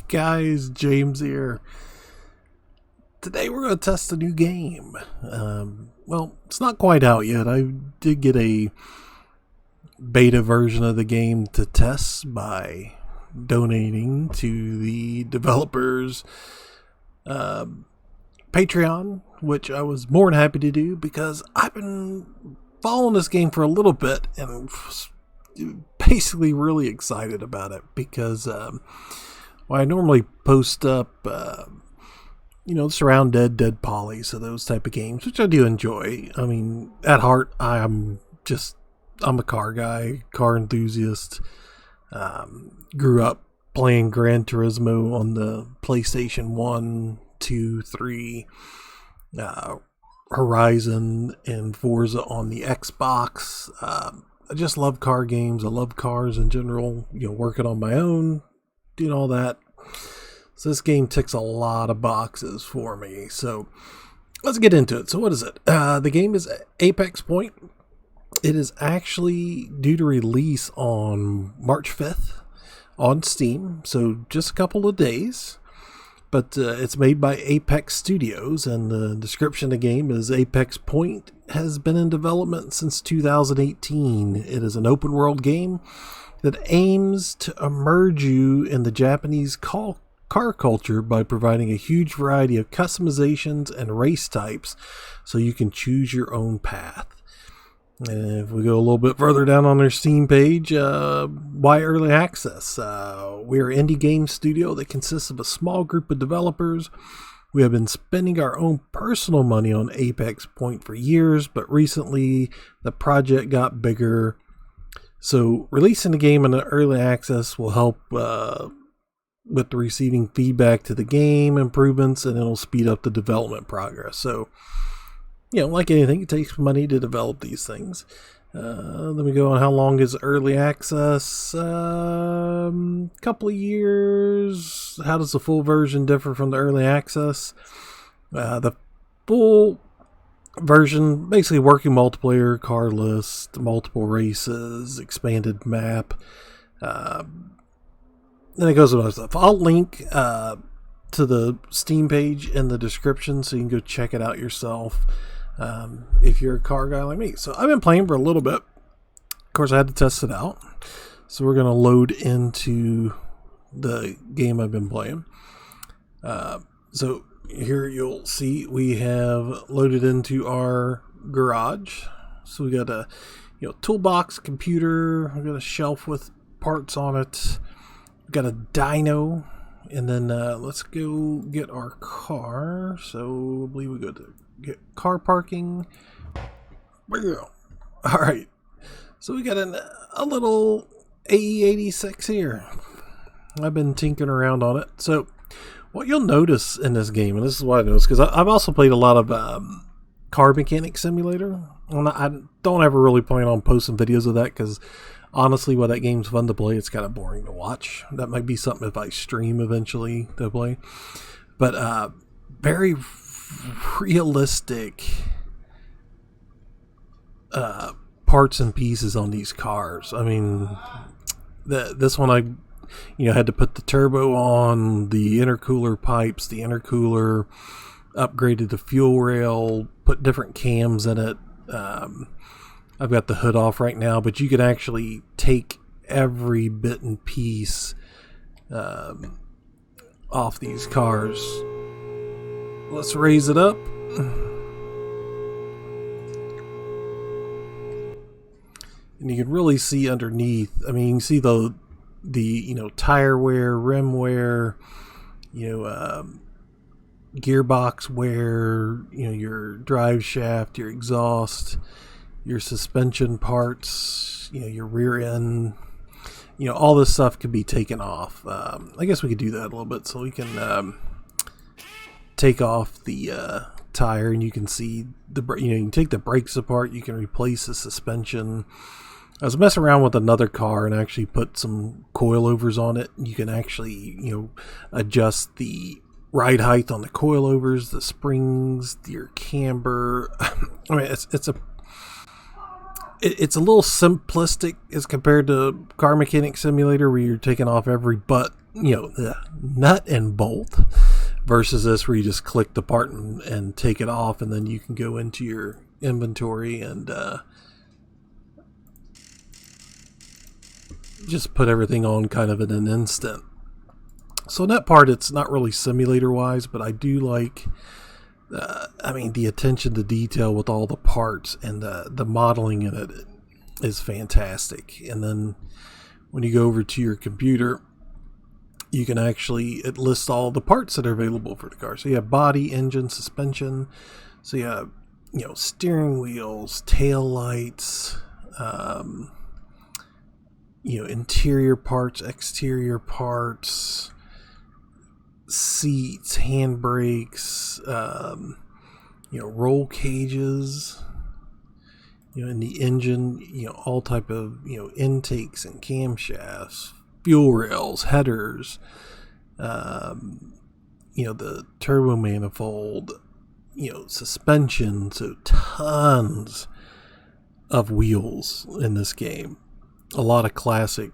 Guys, James here. Today we're going to test a new game. Well, it's not quite out yet. I did get a beta version of the game to test by donating to the developers' Patreon, which I was more than happy to do because I've been following this game for a little bit and basically really excited about it because I normally post up Surround Dead Poly, so those type of games, which I do enjoy. I mean, at heart, I'm a car guy, car enthusiast. Grew up playing Gran Turismo on the PlayStation 1, 2, 3, Horizon, and Forza on the Xbox. I just love car games. I love cars in general, working on my own, doing all that. So this game ticks a lot of boxes for me. So let's get into it. So what is it? The game is Apex Point. It is actually due to release on March 5th on Steam. So just a couple of days. But it's made by Apex Studios, and the description of the game is Apex Point has been in development since 2018. It is an open world game that aims to immerse you in the Japanese car culture by providing a huge variety of customizations and race types so you can choose your own path. And if we go a little bit further down on their Steam page, why early access? We're an indie game studio that consists of a small group of developers. We have been spending our own personal money on Apex Point for years, but recently the project got bigger. So releasing the game in an early access will help with the receiving feedback to the game improvements, and it'll speed up the development progress. So, like anything, it takes money to develop these things. Let me go on how long is early access. Couple of years. How does the full version differ from the early access? The full version, basically working multiplayer, car list, multiple races, expanded map. Then it goes with other stuff. I'll link to the Steam page in the description so you can go check it out yourself if you're a car guy like me. So I've been playing for a little bit. Of course, I had to test it out. So we're going to load into the game I've been playing. So here you'll see we have loaded into our garage. So we got a toolbox, computer. We got a shelf with parts on it. We got a dyno, and then let's go get our car. So I believe we go to get car parking. All right. So we got a little AE86 here. I've been tinkering around on it. So what you'll notice in this game, and this is what I noticed, because I've also played a lot of Car Mechanic Simulator. I don't ever really plan on posting videos of that because honestly, while that game's fun to play, it's kind of boring to watch. That might be something if I stream eventually to play. But very realistic parts and pieces on these cars. I mean, this one I had to put the turbo on, the intercooler pipes, the intercooler, upgraded the fuel rail, put different cams in it. I've got the hood off right now, but you can actually take every bit and piece off these cars. Let's raise it up. And you can really see underneath. I mean, you can see the tire wear, rim wear, gearbox wear, your drive shaft, your exhaust, your suspension parts, your rear end, all this stuff could be taken off. I guess we could do that a little bit, so we can take off the tire, and you can see you can take the brakes apart, you can replace the suspension. I was messing around with another car and actually put some coilovers on it. You can actually, adjust the ride height on the coilovers, the springs, your camber. I mean, it's a little simplistic as compared to Car Mechanic Simulator, where you're taking off every butt the nut and bolt, versus this where you just click the part and take it off, and then you can go into your inventory and just put everything on kind of in an instant. So in that part, it's not really simulator wise, but I do like the attention to detail with all the parts, and the modeling in it is fantastic. And then when you go over to your computer, you can it lists all the parts that are available for the car. So you have body, engine, suspension. So you have, steering wheels, tail lights, interior parts, exterior parts, seats, handbrakes, roll cages, in the engine, all type of, intakes and camshafts, fuel rails, headers, the turbo manifold, suspension. So tons of wheels in this game. A lot of classic,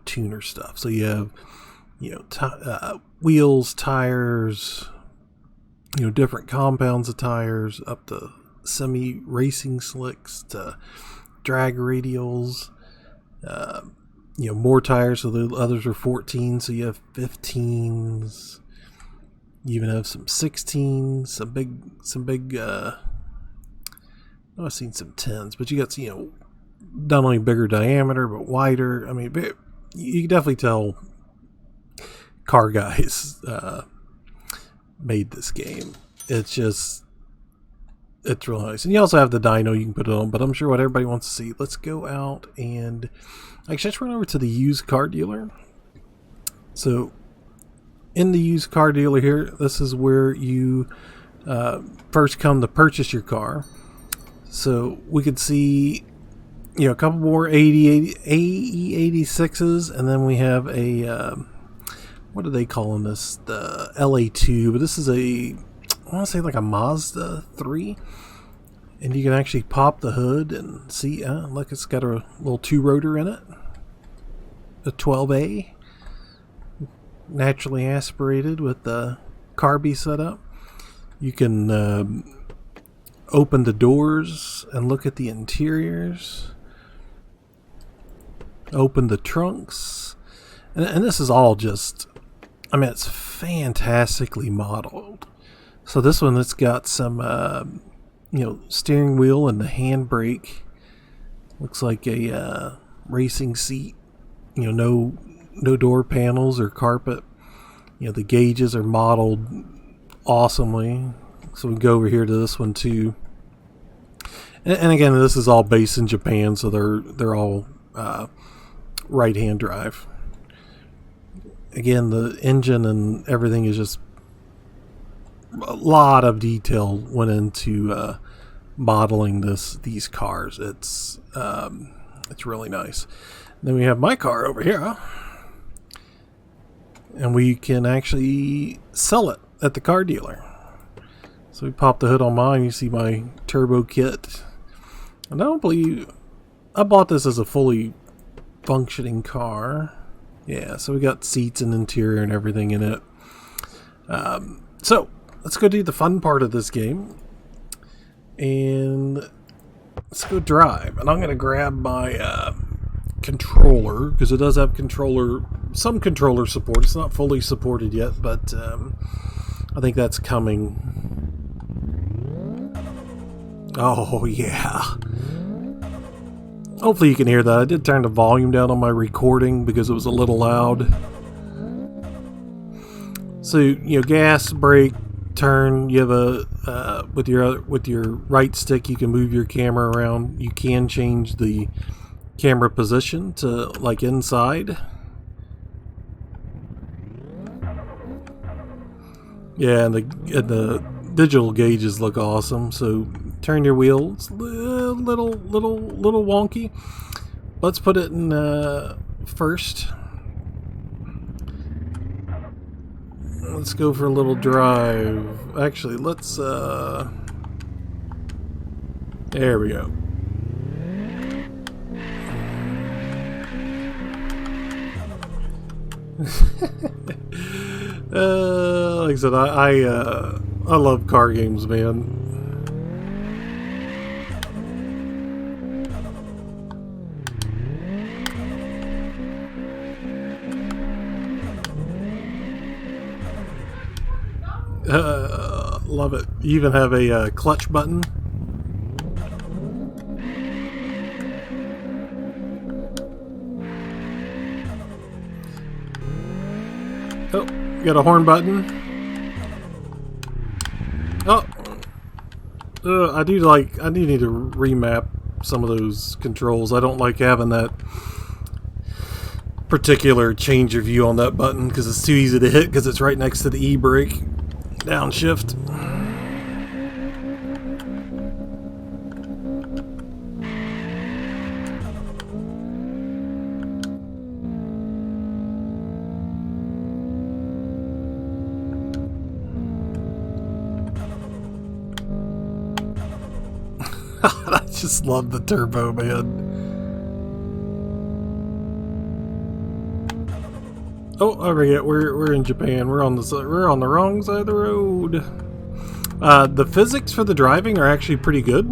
tuner stuff. So you have, wheels, tires, different compounds of tires, up to semi-racing slicks to drag radials. More tires, so the others are 14, so you have 15s. You even have some 16s, some big. I've seen some 10s, but you got not only bigger diameter but wider. I mean, you can definitely tell car guys made this game. It's really nice. And you also have the dyno you can put it on, but I'm sure what everybody wants to see. Let's go out and actually let's run over to the used car dealer. So in the used car dealer here, this is where you first come to purchase your car. So we could see a couple more AE86s, and then we have a what are they calling this? The LA2, but this is I want to say like a Mazda 3. And you can actually pop the hood and see, look, it's got a little 2-rotor in it. A 12A. Naturally aspirated with the carby setup. You can open the doors and look at the interiors. Open the trunks. And this is all just, it's fantastically modeled. So this one, it's got some, steering wheel and the handbrake. Looks like a racing seat. No door panels or carpet. The gauges are modeled awesomely. So we can go over here to this one too. And again, this is all based in Japan, so they're all right-hand drive. Again, the engine and everything is just a lot of detail went into modeling these cars. It's really nice. Then we have my car over here, and we can actually sell it at the car dealer. So we pop the hood on mine. You see my turbo kit, and I bought this as a fully functioning car. Yeah, so we got seats and interior and everything in it. So let's go do the fun part of this game, and let's go drive. And I'm going to grab my controller, because it does have some controller support. It's not fully supported yet, but I think that's coming. Oh yeah. Hopefully you can hear that. I did turn the volume down on my recording because it was a little loud. So, gas, brake, turn. You have with your right stick, you can move your camera around. You can change the camera position to like inside. Yeah, and the digital gauges look awesome. So turn your wheels, little wonky. Let's put it in first. Let's go for a little drive. Actually, let's there we go. Like I said, I love car games, man. Love it. You even have a clutch button. Oh, got a horn button. Oh, I do need to remap some of those controls. I don't like having that particular change of view on that button because it's too easy to hit because it's right next to the e-brake. Downshift. I just love the turbo, man. Oh, I forget. We're in Japan. We're on the wrong side of the road. The physics for the driving are actually pretty good.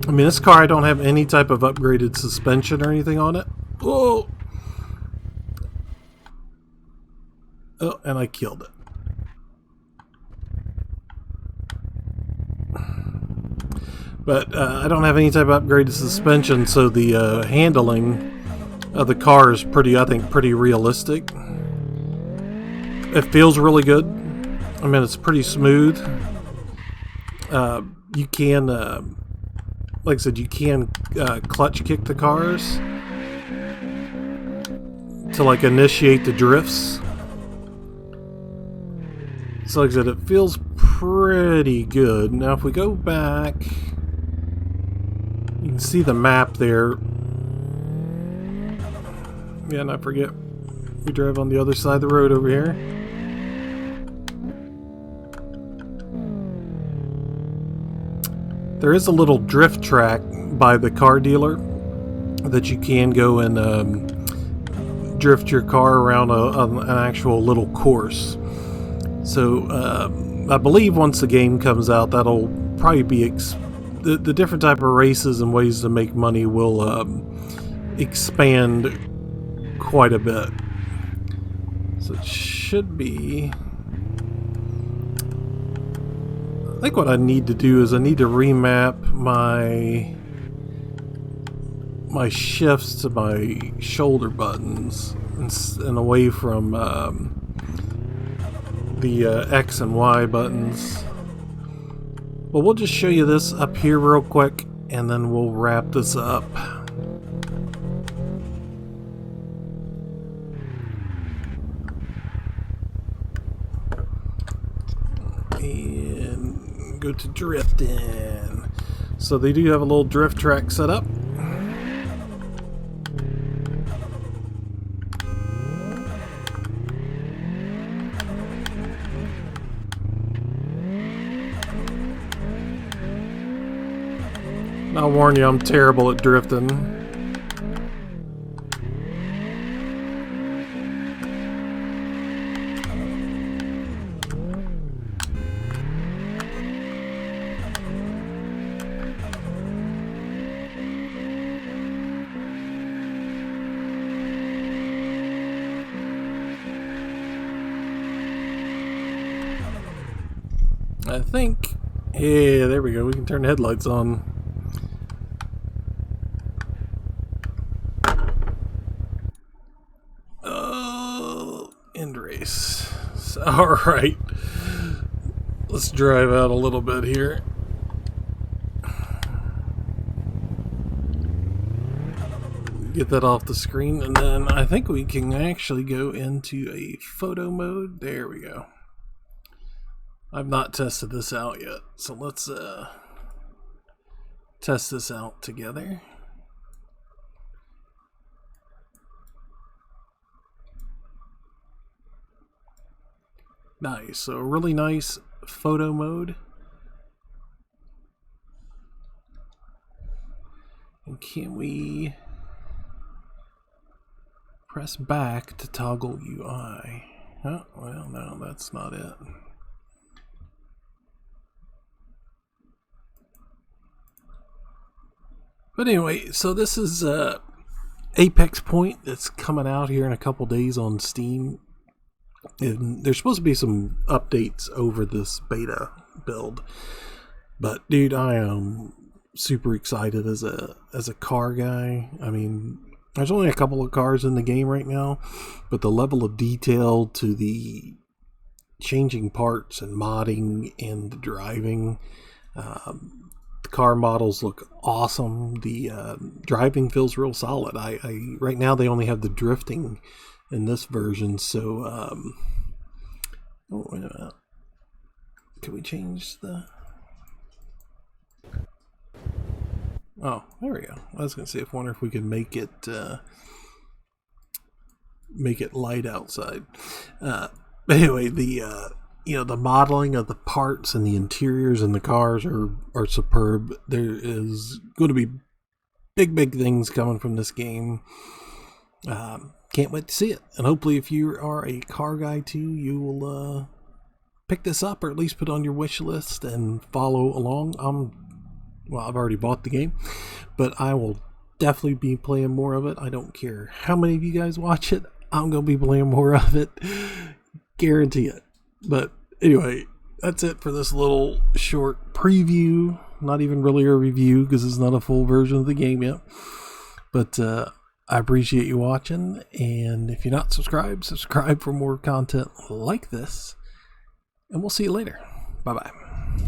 I mean, this car, I don't have any type of upgraded suspension or anything on it. Oh, oh, and I killed it. But I don't have any type of upgraded suspension, so the handling of the car is pretty, I think, pretty realistic. It feels really good. I mean, it's pretty smooth. You can, like I said, you can clutch kick the cars to like initiate the drifts. So like I said, it feels pretty good. Now if we go back, you can see the map there. Yeah, and I forget, we drive on the other side of the road over here. There is a little drift track by the car dealer that you can go and drift your car around an actual little course. So I believe once the game comes out, that'll probably be the different type of races and ways to make money will expand quite a bit. So it should be. I think what I need to do is I need to remap my shifts to my shoulder buttons and away from the X and Y buttons. Well, we'll just show you this up here real quick and then we'll wrap this up. And go to drifting. So they do have a little drift track set up. I'll warn you, I'm terrible at drifting. I think, yeah, there we go. We can turn the headlights on. End race. So, all right, let's drive out a little bit here. Get that off the screen, and then I think we can actually go into a photo mode. There we go. I've not tested this out yet, so let's test this out together. Nice, so really nice photo mode. And can we Press back to toggle UI. Oh, well, no, that's not it. But anyway, so this is Apex Point that's coming out here in a couple days on Steam. And there's supposed to be some updates over this beta build. But dude, I am super excited as a car guy. I mean, there's only a couple of cars in the game right now, but the level of detail to the changing parts and modding and the driving, the car models look awesome. The driving feels real solid. I right now they only have the drifting in this version, so oh, wait a minute. Can we change the... Oh, there we go. I was gonna say, wonder if we could make it light outside. But anyway, the the modeling of the parts and the interiors and the cars are superb. There is going to be big things coming from this game. Can't wait to see it. And hopefully, if you are a car guy too, you will pick this up, or at least put on your wish list and follow along. I've already bought the game, but I will definitely be playing more of it. I don't care how many of you guys watch it. I'm going to be playing more of it. Guarantee it. But anyway, that's it for this little short preview. Not even really a review because it's not a full version of the game yet. But I appreciate you watching. And if you're not subscribed, subscribe for more content like this. And we'll see you later. Bye-bye.